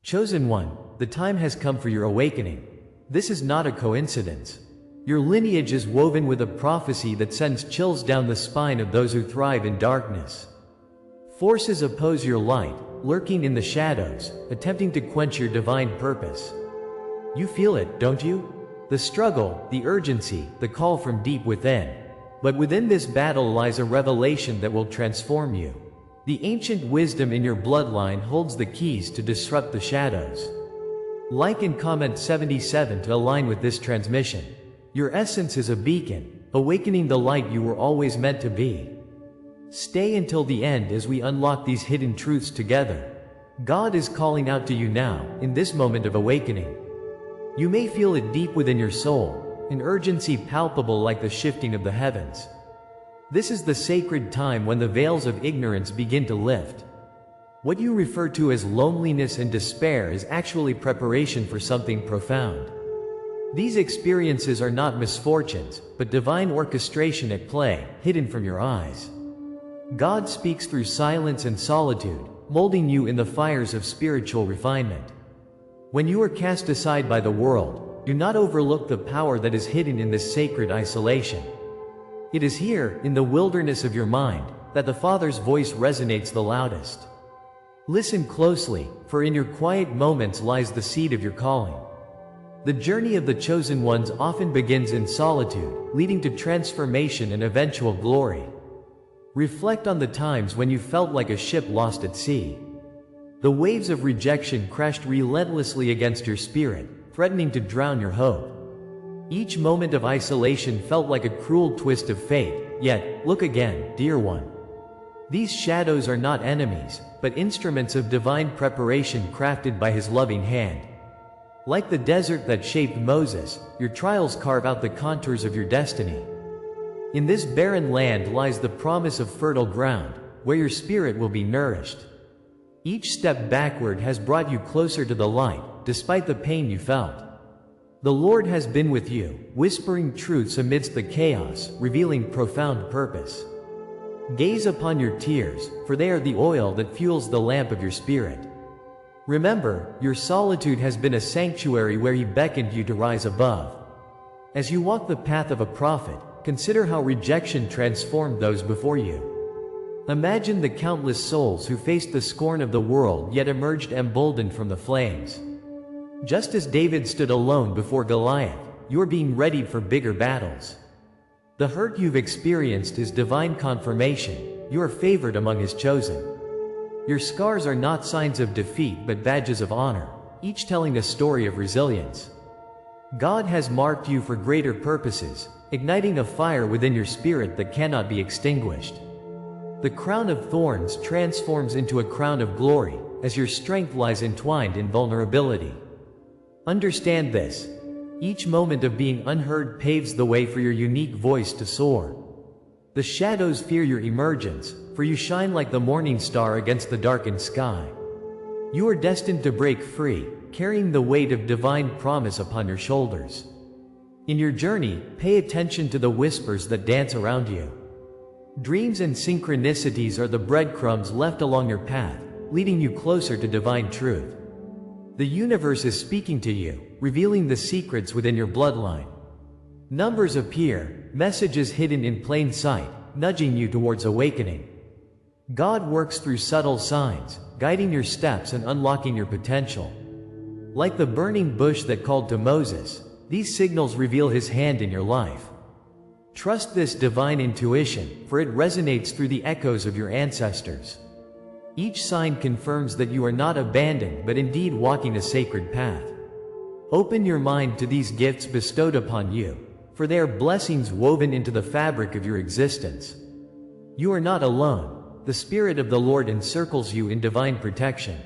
Chosen one, the time has come for your awakening. This is not a coincidence. Your lineage is woven with a prophecy that sends chills down the spine of those who thrive in darkness. Forces oppose your light, lurking in the shadows, attempting to quench your divine purpose. You feel it, don't you? The struggle, the urgency, the call from deep within. But within this battle lies a revelation that will transform you. The ancient wisdom in your bloodline holds the keys to disrupt the shadows. Like and comment 77 to align with this transmission. Your essence is a beacon, awakening the light you were always meant to be. Stay until the end as we unlock these hidden truths together. God is calling out to you now, in this moment of awakening. You may feel it deep within your soul, an urgency palpable like the shifting of the heavens. This is the sacred time when the veils of ignorance begin to lift. What you refer to as loneliness and despair is actually preparation for something profound. These experiences are not misfortunes, but divine orchestration at play, hidden from your eyes. God speaks through silence and solitude, molding you in the fires of spiritual refinement. When you are cast aside by the world, do not overlook the power that is hidden in this sacred isolation. It is here, in the wilderness of your mind, that the Father's voice resonates the loudest. Listen closely, for in your quiet moments lies the seed of your calling. The journey of the chosen ones often begins in solitude, leading to transformation and eventual glory. Reflect on the times when you felt like a ship lost at sea. The waves of rejection crashed relentlessly against your spirit, threatening to drown your hope. Each moment of isolation felt like a cruel twist of fate, yet, look again, dear one. These shadows are not enemies, but instruments of divine preparation crafted by His loving hand. Like the desert that shaped Moses, your trials carve out the contours of your destiny. In this barren land lies the promise of fertile ground, where your spirit will be nourished. Each step backward has brought you closer to the light, despite the pain you felt. The Lord has been with you, whispering truths amidst the chaos, revealing profound purpose. Gaze upon your tears, for they are the oil that fuels the lamp of your spirit. Remember, your solitude has been a sanctuary where He beckoned you to rise above. As you walk the path of a prophet, consider how rejection transformed those before you. Imagine the countless souls who faced the scorn of the world yet emerged emboldened from the flames. Just as David stood alone before Goliath, you are being readied for bigger battles. The hurt you've experienced is divine confirmation. You are favored among His chosen. Your scars are not signs of defeat but badges of honor, each telling a story of resilience. God has marked you for greater purposes, igniting a fire within your spirit that cannot be extinguished. The crown of thorns transforms into a crown of glory, as your strength lies entwined in vulnerability. Understand this. Each moment of being unheard paves the way for your unique voice to soar. The shadows fear your emergence, for you shine like the morning star against the darkened sky. You are destined to break free, carrying the weight of divine promise upon your shoulders. In your journey, pay attention to the whispers that dance around you. Dreams and synchronicities are the breadcrumbs left along your path, leading you closer to divine truth. The universe is speaking to you, revealing the secrets within your bloodline. Numbers appear, messages hidden in plain sight, nudging you towards awakening. God works through subtle signs, guiding your steps and unlocking your potential. Like the burning bush that called to Moses, these signals reveal His hand in your life. Trust this divine intuition, for it resonates through the echoes of your ancestors. Each sign confirms that you are not abandoned but indeed walking a sacred path. Open your mind to these gifts bestowed upon you, for they are blessings woven into the fabric of your existence. You are not alone. The Spirit of the Lord encircles you in divine protection.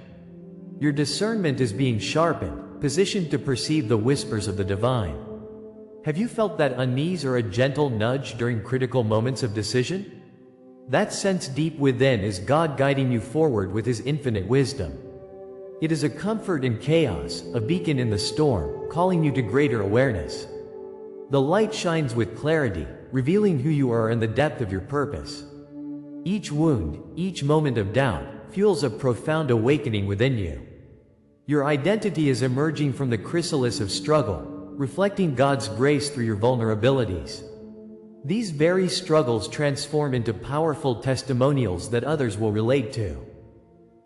Your discernment is being sharpened, positioned to perceive the whispers of the divine. Have you felt that unease or a gentle nudge during critical moments of decision? That sense deep within is God guiding you forward with His infinite wisdom. It is a comfort in chaos, a beacon in the storm, calling you to greater awareness. The light shines with clarity, revealing who you are and the depth of your purpose. Each wound, each moment of doubt, fuels a profound awakening within you. Your identity is emerging from the chrysalis of struggle, reflecting God's grace through your vulnerabilities. These very struggles transform into powerful testimonials that others will relate to.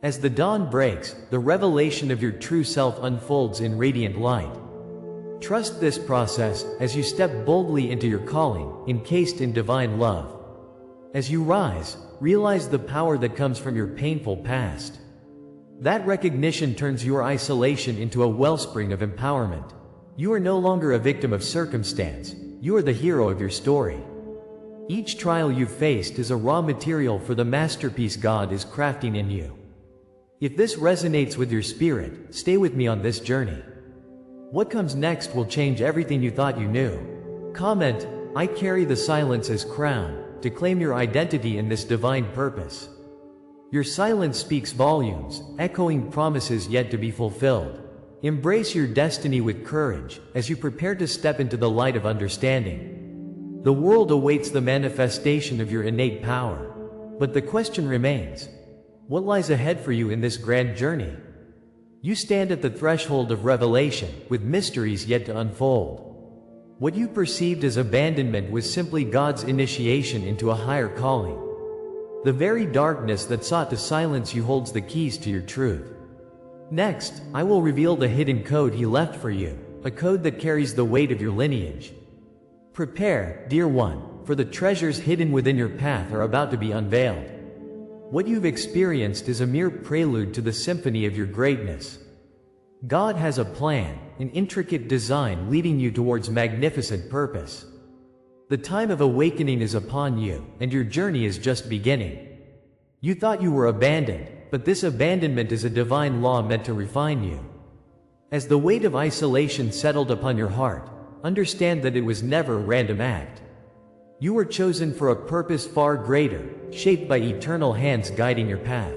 As the dawn breaks, the revelation of your true self unfolds in radiant light. Trust this process as you step boldly into your calling, encased in divine love. As you rise, realize the power that comes from your painful past. That recognition turns your isolation into a wellspring of empowerment. You are no longer a victim of circumstance, you are the hero of your story. Each trial you've faced is a raw material for the masterpiece God is crafting in you. If this resonates with your spirit, stay with me on this journey. What comes next will change everything you thought you knew. Comment, "I carry the silence as crown," to claim your identity in this divine purpose. Your silence speaks volumes, echoing promises yet to be fulfilled. Embrace your destiny with courage, as you prepare to step into the light of understanding. The world awaits the manifestation of your innate power. But the question remains, what lies ahead for you in this grand journey? You stand at the threshold of revelation, with mysteries yet to unfold. What you perceived as abandonment was simply God's initiation into a higher calling. The very darkness that sought to silence you holds the keys to your truth. Next, I will reveal the hidden code He left for you, a code that carries the weight of your lineage. Prepare, dear one, for the treasures hidden within your path are about to be unveiled. What you've experienced is a mere prelude to the symphony of your greatness. God has a plan, an intricate design leading you towards magnificent purpose. The time of awakening is upon you, and your journey is just beginning. You thought you were abandoned, but this abandonment is a divine law meant to refine you. As the weight of isolation settled upon your heart, understand that it was never a random act. You were chosen for a purpose far greater, shaped by eternal hands guiding your path.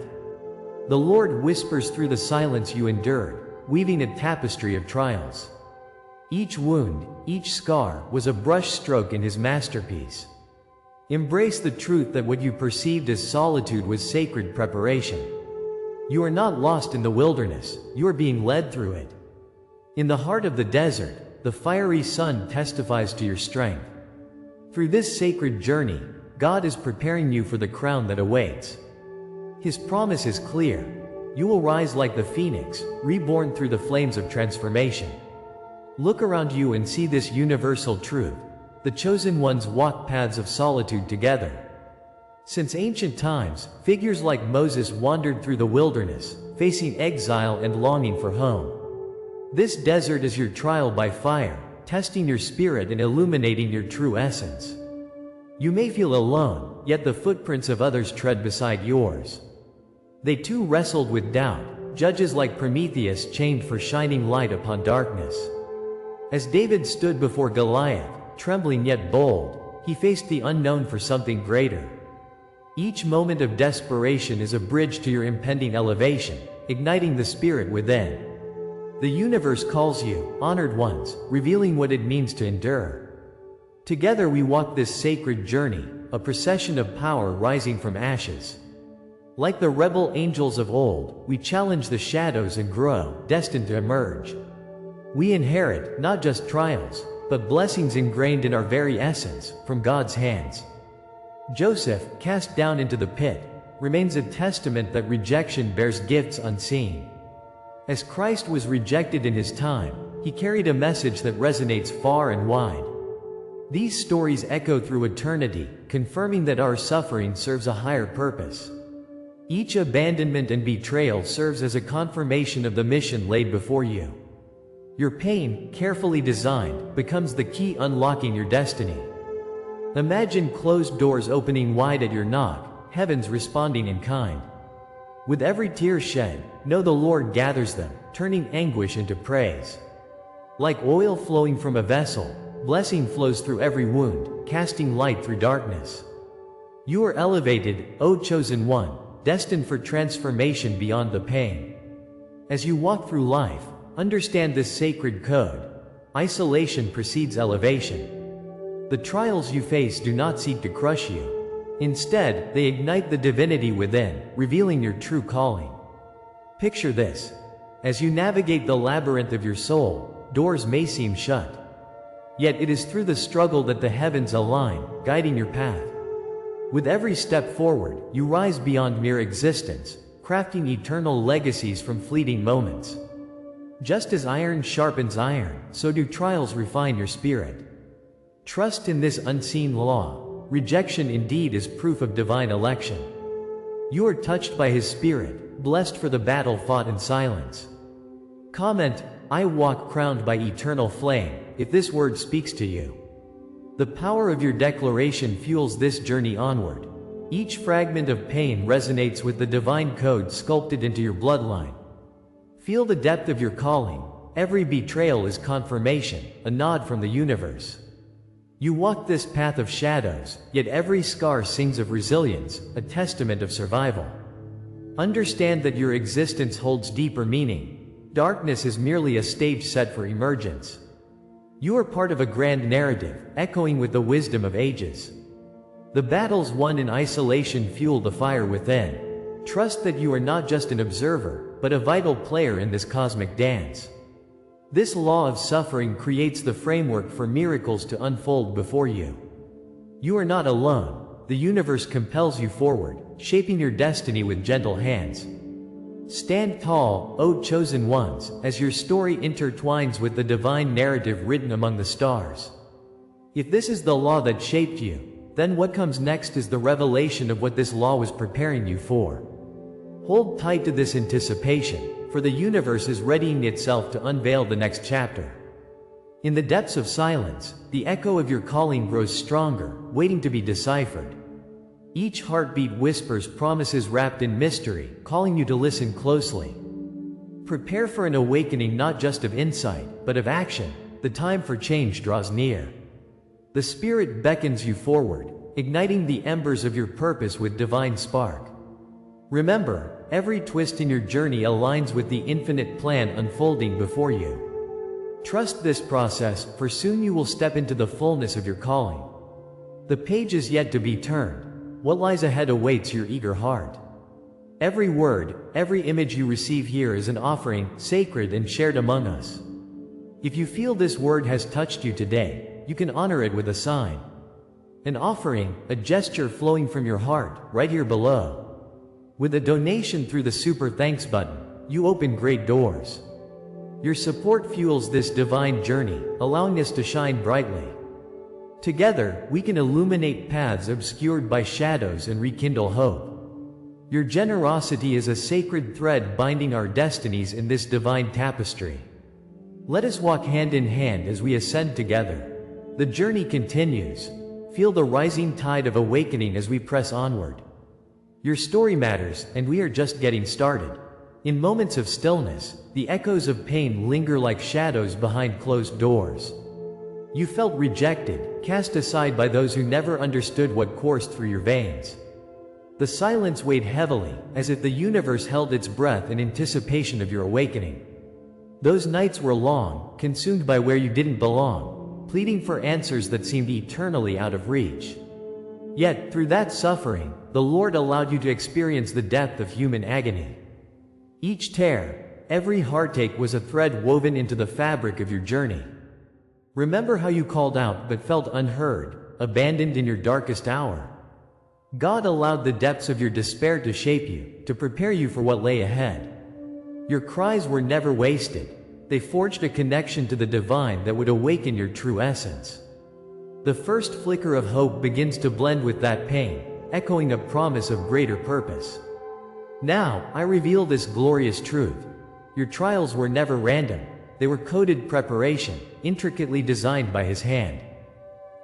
The Lord whispers through the silence you endured, weaving a tapestry of trials. Each wound, each scar, was a brushstroke in His masterpiece. Embrace the truth that what you perceived as solitude was sacred preparation. You are not lost in the wilderness, you are being led through it. In the heart of the desert, the fiery sun testifies to your strength. Through this sacred journey, God is preparing you for the crown that awaits. His promise is clear. You will rise like the phoenix, reborn through the flames of transformation. Look around you and see this universal truth. The chosen ones walk paths of solitude together. Since ancient times, figures like Moses wandered through the wilderness, facing exile and longing for home. This desert is your trial by fire, testing your spirit and illuminating your true essence. You may feel alone, yet the footprints of others tread beside yours. They too wrestled with doubt, judges like Prometheus chained for shining light upon darkness. As David stood before Goliath, trembling yet bold, he faced the unknown for something greater. Each moment of desperation is a bridge to your impending elevation, igniting the spirit within. The universe calls you, honored ones, revealing what it means to endure. Together we walk this sacred journey, a procession of power rising from ashes. Like the rebel angels of old, we challenge the shadows and grow, destined to emerge. We inherit, not just trials, but blessings ingrained in our very essence, from God's hands. Joseph, cast down into the pit, remains a testament that rejection bears gifts unseen. As Christ was rejected in His time, He carried a message that resonates far and wide. These stories echo through eternity, confirming that our suffering serves a higher purpose. Each abandonment and betrayal serves as a confirmation of the mission laid before you. Your pain, carefully designed, becomes the key unlocking your destiny. Imagine closed doors opening wide at your knock, heavens responding in kind. With every tear shed, know the Lord gathers them, turning anguish into praise. Like oil flowing from a vessel, blessing flows through every wound, casting light through darkness. You are elevated, O chosen one, destined for transformation beyond the pain. As you walk through life, understand this sacred code. Isolation precedes elevation. The trials you face do not seek to crush you. Instead, they ignite the divinity within, revealing your true calling. Picture this. As you navigate the labyrinth of your soul, doors may seem shut. Yet it is through the struggle that the heavens align, guiding your path. With every step forward, you rise beyond mere existence, crafting eternal legacies from fleeting moments. Just as iron sharpens iron, so do trials refine your spirit. Trust in this unseen law. Rejection indeed is proof of divine election. You are touched by His Spirit, blessed for the battle fought in silence. Comment, "I walk crowned by eternal flame," if this word speaks to you. The power of your declaration fuels this journey onward. Each fragment of pain resonates with the divine code sculpted into your bloodline. Feel the depth of your calling. Every betrayal is confirmation, a nod from the universe. You walk this path of shadows, yet every scar sings of resilience, a testament of survival. Understand that your existence holds deeper meaning. Darkness is merely a stage set for emergence. You are part of a grand narrative, echoing with the wisdom of ages. The battles won in isolation fuel the fire within. Trust that you are not just an observer, but a vital player in this cosmic dance. This law of suffering creates the framework for miracles to unfold before you. You are not alone. The universe compels you forward, shaping your destiny with gentle hands. Stand tall, O chosen ones, as your story intertwines with the divine narrative written among the stars. If this is the law that shaped you, then what comes next is the revelation of what this law was preparing you for. Hold tight to this anticipation, for the universe is readying itself to unveil the next chapter. In the depths of silence, the echo of your calling grows stronger, waiting to be deciphered. Each heartbeat whispers promises wrapped in mystery, calling you to listen closely. Prepare for an awakening not just of insight, but of action. The time for change draws near. The Spirit beckons you forward, igniting the embers of your purpose with divine spark. Remember, every twist in your journey aligns with the infinite plan unfolding before you. Trust this process, for soon you will step into the fullness of your calling. The page is yet to be turned. What lies ahead awaits your eager heart. Every word, every image you receive here is an offering, sacred and shared among us. If you feel this word has touched you today, you can honor it with a sign. An offering, a gesture flowing from your heart, right here below. With a donation through the Super Thanks button, you open great doors. Your support fuels this divine journey, allowing us to shine brightly. Together, we can illuminate paths obscured by shadows and rekindle hope. Your generosity is a sacred thread binding our destinies in this divine tapestry. Let us walk hand in hand as we ascend together. The journey continues. Feel the rising tide of awakening as we press onward. Your story matters, and we are just getting started. In moments of stillness, the echoes of pain linger like shadows behind closed doors. You felt rejected, cast aside by those who never understood what coursed through your veins. The silence weighed heavily, as if the universe held its breath in anticipation of your awakening. Those nights were long, consumed by where you didn't belong, pleading for answers that seemed eternally out of reach. Yet, through that suffering, the Lord allowed you to experience the depth of human agony. Each tear, every heartache was a thread woven into the fabric of your journey. Remember how you called out but felt unheard, abandoned in your darkest hour. God allowed the depths of your despair to shape you, to prepare you for what lay ahead. Your cries were never wasted. They forged a connection to the divine that would awaken your true essence. The first flicker of hope begins to blend with that pain, echoing a promise of greater purpose. Now, I reveal this glorious truth. Your trials were never random. They were coded preparation, intricately designed by His hand.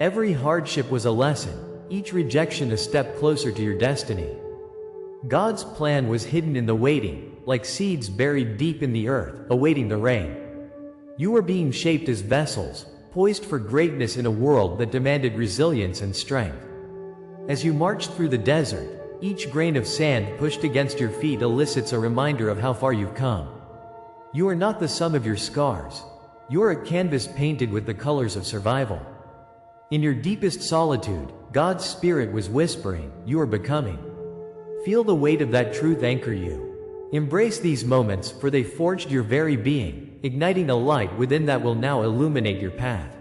Every hardship was a lesson, each rejection a step closer to your destiny. God's plan was hidden in the waiting, like seeds buried deep in the earth, awaiting the rain. You were being shaped as vessels, poised for greatness in a world that demanded resilience and strength. As you marched through the desert, each grain of sand pushed against your feet elicits a reminder of how far you've come. You are not the sum of your scars. You are a canvas painted with the colors of survival. In your deepest solitude, God's Spirit was whispering, "You are becoming." Feel the weight of that truth anchor you. Embrace these moments, for they forged your very being, igniting a light within that will now illuminate your path.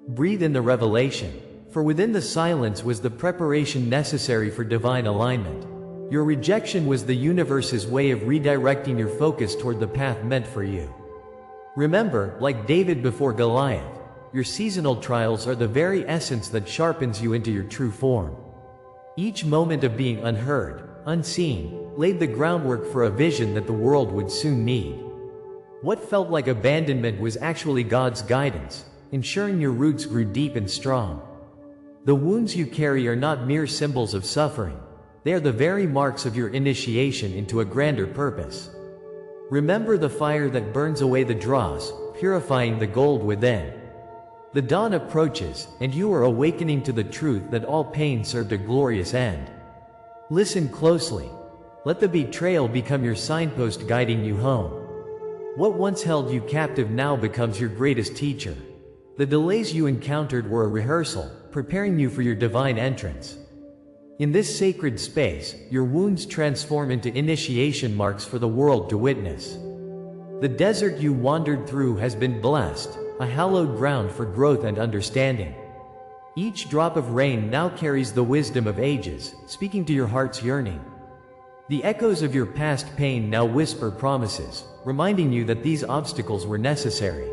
Breathe in the revelation, for within the silence was the preparation necessary for divine alignment. Your rejection was the universe's way of redirecting your focus toward the path meant for you. Remember, like David before Goliath, your seasonal trials are the very essence that sharpens you into your true form. Each moment of being unheard, unseen, laid the groundwork for a vision that the world would soon need. What felt like abandonment was actually God's guidance, ensuring your roots grew deep and strong. The wounds you carry are not mere symbols of suffering. They are the very marks of your initiation into a grander purpose. Remember the fire that burns away the dross, purifying the gold within. The dawn approaches, and you are awakening to the truth that all pain served a glorious end. Listen closely. Let the betrayal become your signpost guiding you home. What once held you captive now becomes your greatest teacher. The delays you encountered were a rehearsal, preparing you for your divine entrance. In this sacred space, your wounds transform into initiation marks for the world to witness. The desert you wandered through has been blessed, a hallowed ground for growth and understanding. Each drop of rain now carries the wisdom of ages, speaking to your heart's yearning. The echoes of your past pain now whisper promises, reminding you that these obstacles were necessary.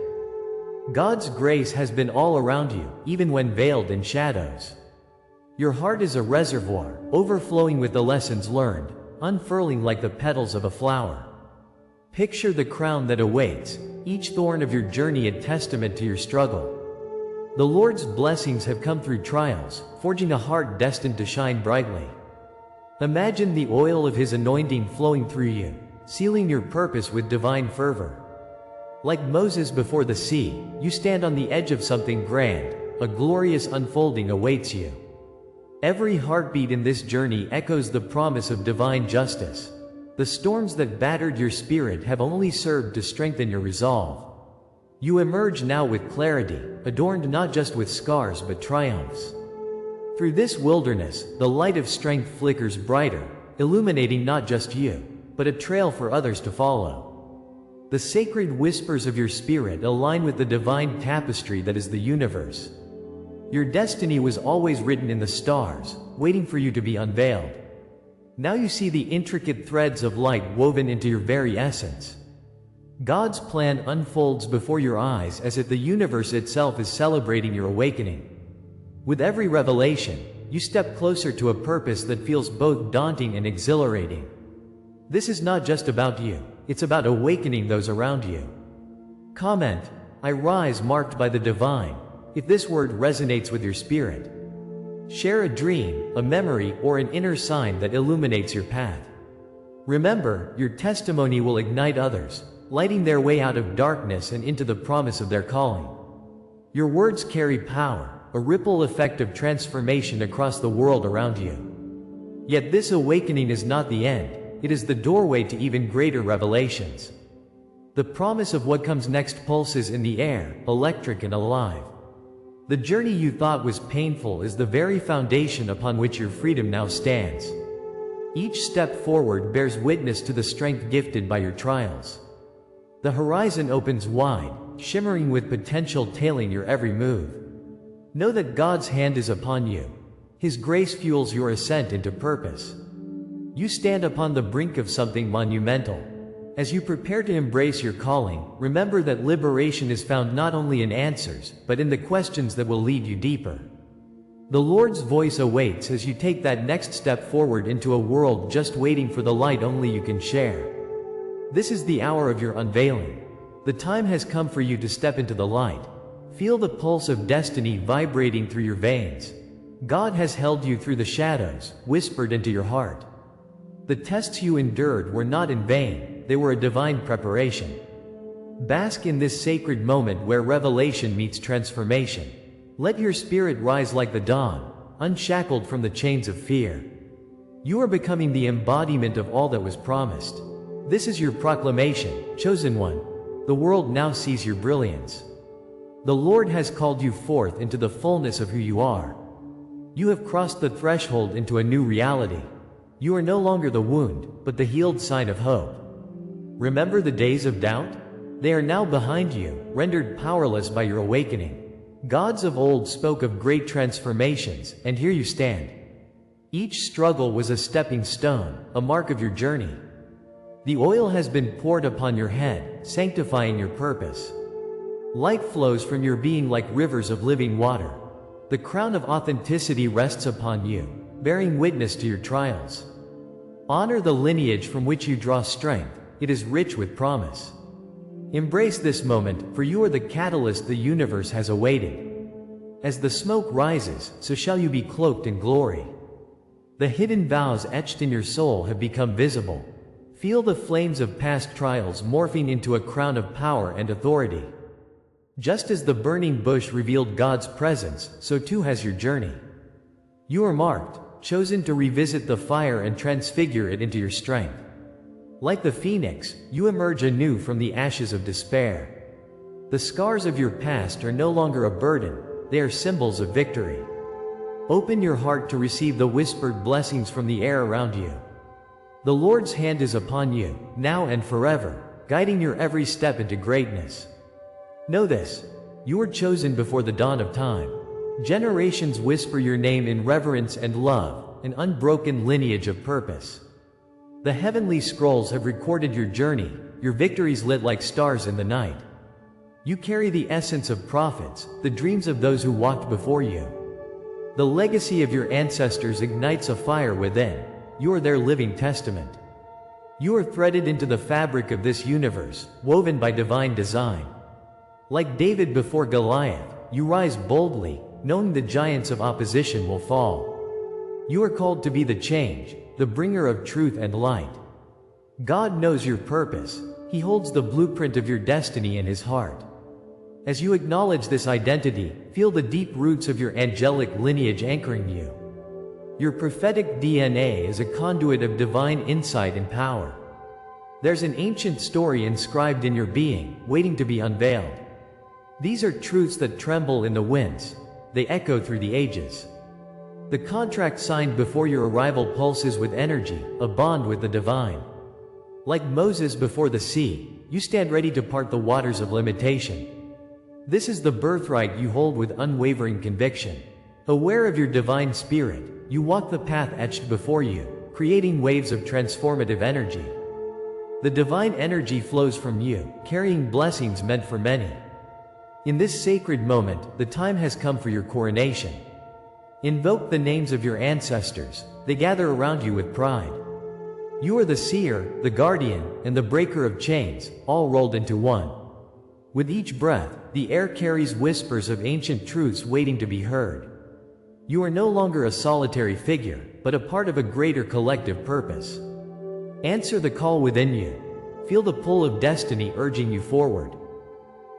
God's grace has been all around you, even when veiled in shadows. Your heart is a reservoir, overflowing with the lessons learned, unfurling like the petals of a flower. Picture the crown that awaits, each thorn of your journey a testament to your struggle. The Lord's blessings have come through trials, forging a heart destined to shine brightly. Imagine the oil of His anointing flowing through you, sealing your purpose with divine fervor. Like Moses before the sea, you stand on the edge of something grand. A glorious unfolding awaits you. Every heartbeat in this journey echoes the promise of divine justice. The storms that battered your spirit have only served to strengthen your resolve. You emerge now with clarity, adorned not just with scars but triumphs. Through this wilderness, the light of strength flickers brighter, illuminating not just you, but a trail for others to follow. The sacred whispers of your spirit align with the divine tapestry that is the universe. Your destiny was always written in the stars, waiting for you to be unveiled. Now you see the intricate threads of light woven into your very essence. God's plan unfolds before your eyes as if the universe itself is celebrating your awakening. With every revelation, you step closer to a purpose that feels both daunting and exhilarating. This is not just about you, it's about awakening those around you. Comment, "I rise marked by the divine," if this word resonates with your spirit. Share a dream, a memory, or an inner sign that illuminates your path. Remember, your testimony will ignite others, lighting their way out of darkness and into the promise of their calling. Your words carry power, a ripple effect of transformation across the world around you. Yet this awakening is not the end, it is the doorway to even greater revelations. The promise of what comes next pulses in the air, electric and alive. The journey you thought was painful is the very foundation upon which your freedom now stands. Each step forward bears witness to the strength gifted by your trials. The horizon opens wide, shimmering with potential tailing your every move. Know that God's hand is upon you. His grace fuels your ascent into purpose. You stand upon the brink of something monumental. As you prepare to embrace your calling, remember that liberation is found not only in answers, but in the questions that will lead you deeper. The Lord's voice awaits as you take that next step forward into a world just waiting for the light only you can share. This is the hour of your unveiling. The time has come for you to step into the light. Feel the pulse of destiny vibrating through your veins. God has held you through the shadows, whispered into your heart. The tests you endured were not in vain, they were a divine preparation. Bask in this sacred moment where revelation meets transformation. Let your spirit rise like the dawn, unshackled from the chains of fear. You are becoming the embodiment of all that was promised. This is your proclamation, chosen one. The world now sees your brilliance. The Lord has called you forth into the fullness of who you are. You have crossed the threshold into a new reality. You are no longer the wound, but the healed sign of hope. Remember the days of doubt? They are now behind you, rendered powerless by your awakening. Gods of old spoke of great transformations, and here you stand. Each struggle was a stepping stone, a mark of your journey. The oil has been poured upon your head, sanctifying your purpose. Light flows from your being like rivers of living water. The crown of authenticity rests upon you, bearing witness to your trials. Honor the lineage from which you draw strength, it is rich with promise. Embrace this moment, for you are the catalyst the universe has awaited. As the smoke rises, so shall you be cloaked in glory. The hidden vows etched in your soul have become visible. Feel the flames of past trials morphing into a crown of power and authority. Just as the burning bush revealed God's presence, so too has your journey. You are marked, chosen to revisit the fire and transfigure it into your strength. Like the phoenix, you emerge anew from the ashes of despair. The scars of your past are no longer a burden, they are symbols of victory. Open your heart to receive the whispered blessings from the air around you. The Lord's hand is upon you, now and forever, guiding your every step into greatness. Know this: you were chosen before the dawn of time. Generations whisper your name in reverence and love, an unbroken lineage of purpose. The heavenly scrolls have recorded your journey, your victories lit like stars in the night. You carry the essence of prophets, the dreams of those who walked before you. The legacy of your ancestors ignites a fire within. You are their living testament. You are threaded into the fabric of this universe, woven by divine design. Like David before Goliath, you rise boldly, knowing the giants of opposition will fall. You are called to be the change, the bringer of truth and light. God knows your purpose. He holds the blueprint of your destiny in His heart. As you acknowledge this identity, feel the deep roots of your angelic lineage anchoring you. Your prophetic DNA is a conduit of divine insight and power. There's an ancient story inscribed in your being, waiting to be unveiled. These are truths that tremble in the winds. They echo through the ages. The contract signed before your arrival pulses with energy, a bond with the divine. Like Moses before the sea, you stand ready to part the waters of limitation. This is the birthright you hold with unwavering conviction. Aware of your divine spirit, you walk the path etched before you, creating waves of transformative energy. The divine energy flows from you, carrying blessings meant for many. In this sacred moment, the time has come for your coronation. Invoke the names of your ancestors. They gather around you with pride. You are the seer, the guardian, and the breaker of chains, all rolled into one. With each breath, the air carries whispers of ancient truths waiting to be heard. You are no longer a solitary figure, but a part of a greater collective purpose. Answer the call within you. Feel the pull of destiny urging you forward.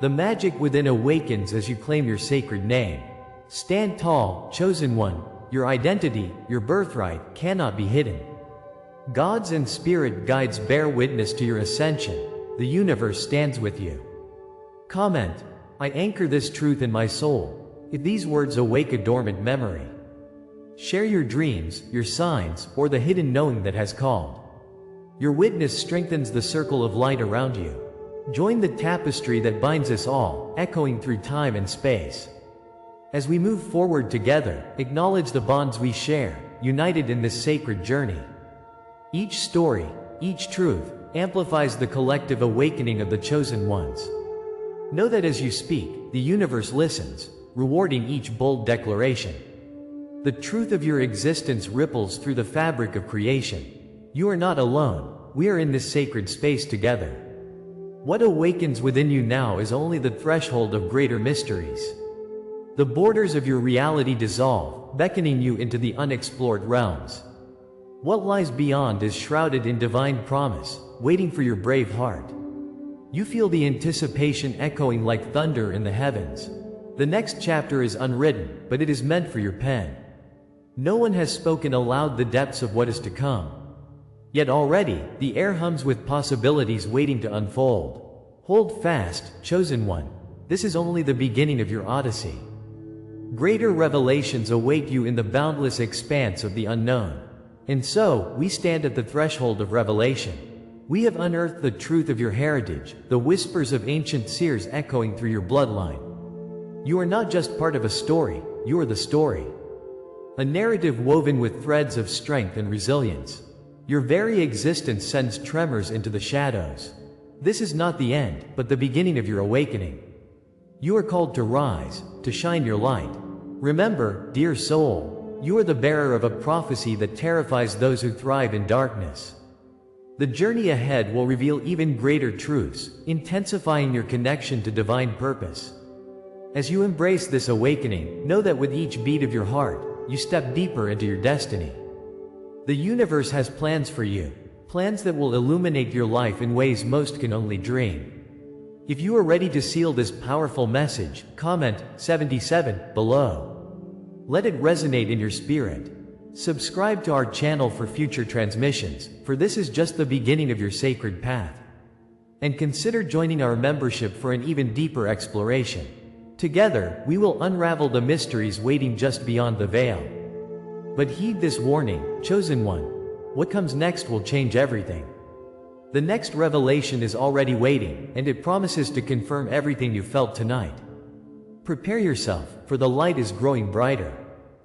The magic within awakens as you claim your sacred name. Stand tall, chosen one. Your identity, your birthright, cannot be hidden. Gods and spirit guides bear witness to your ascension. The universe stands with you. Comment: I anchor this truth in my soul. If these words awake a dormant memory. Share your dreams, your signs, or the hidden knowing that has called. Your witness strengthens the circle of light around you. Join the tapestry that binds us all, echoing through time and space. As we move forward together, acknowledge the bonds we share, united in this sacred journey. Each story, each truth, amplifies the collective awakening of the chosen ones. Know that as you speak, the universe listens, rewarding each bold declaration. The truth of your existence ripples through the fabric of creation. You are not alone, we are in this sacred space together. What awakens within you now is only the threshold of greater mysteries. The borders of your reality dissolve, beckoning you into the unexplored realms. What lies beyond is shrouded in divine promise, waiting for your brave heart. You feel the anticipation echoing like thunder in the heavens. The next chapter is unwritten, but it is meant for your pen. No one has spoken aloud the depths of what is to come. Yet already, the air hums with possibilities waiting to unfold. Hold fast, chosen one. This is only the beginning of your odyssey. Greater revelations await you in the boundless expanse of the unknown. And so, we stand at the threshold of revelation. We have unearthed the truth of your heritage, the whispers of ancient seers echoing through your bloodline. You are not just part of a story, you are the story. A narrative woven with threads of strength and resilience. Your very existence sends tremors into the shadows. This is not the end, but the beginning of your awakening. You are called to rise, to shine your light. Remember, dear soul, you are the bearer of a prophecy that terrifies those who thrive in darkness. The journey ahead will reveal even greater truths, intensifying your connection to divine purpose. As you embrace this awakening, know that with each beat of your heart, you step deeper into your destiny. The universe has plans for you, plans that will illuminate your life in ways most can only dream. If you are ready to seal this powerful message, comment 77 below. Let it resonate in your spirit. Subscribe to our channel for future transmissions, for this is just the beginning of your sacred path. And consider joining our membership for an even deeper exploration. Together, we will unravel the mysteries waiting just beyond the veil. But heed this warning, chosen one. What comes next will change everything. The next revelation is already waiting, and it promises to confirm everything you felt tonight. Prepare yourself, for the light is growing brighter.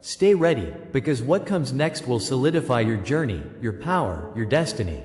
Stay ready, because what comes next will solidify your journey, your power, your destiny.